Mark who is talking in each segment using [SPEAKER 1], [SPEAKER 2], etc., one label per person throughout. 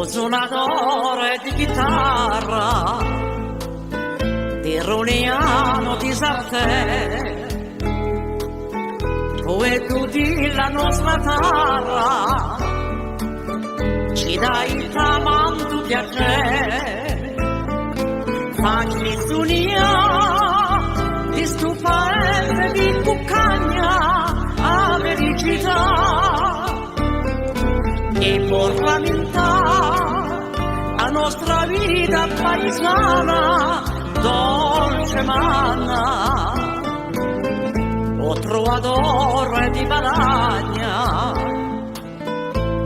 [SPEAKER 1] suonatore di chitarra, di Roniano di Sartè, e tu di la nostra terra, ci dai tanto piacere, facci suonia di stu paese di Cuccagna, a felicità, e por lamentare la nostra vita paesana, dolce manna, o trovatore di Valagna,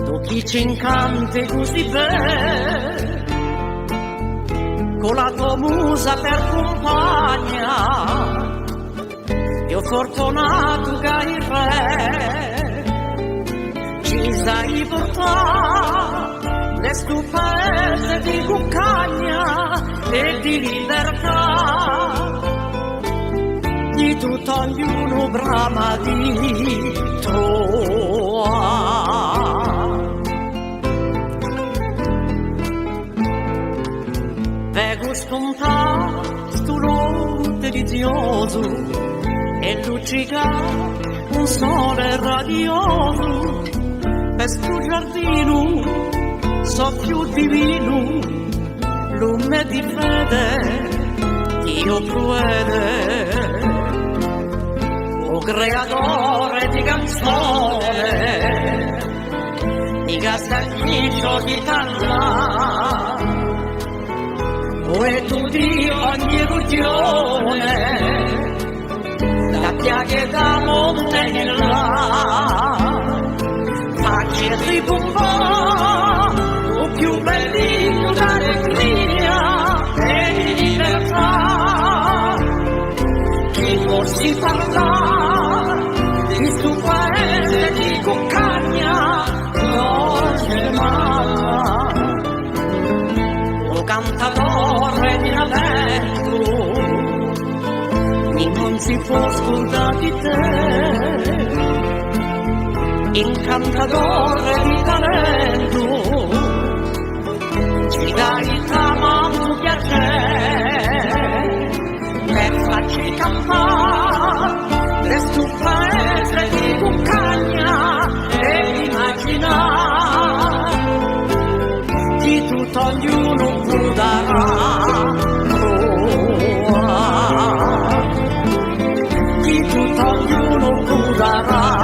[SPEAKER 1] tu chi ci incanti così bene, con la tua musa per compagna, io fortunato che hai re, ci sai portare questo paese di Cuccagna e di libertà, di tutto ognuno brama di trovare. Vego spuntare sto luogo delizioso e luccica un sole radioso, per sto giardino soffio divino, lume di fede Dio provvede, o creatore di canzone, di castagniccio di talla, e tu di ogni illusione, la piaghe da monte in là, facci ribombare, o più bellino d'allegria e di libertà, che fossi parlare di sto paese di Cuccagna, dolce mamma, o cantatore di lamento, non si può scordare di te, incantatore di talento, ci dai tanto piacere, per farci campare questo paese di Cuccagna e immaginare di tutto ognuno può darà, di tutto ognuno può darà.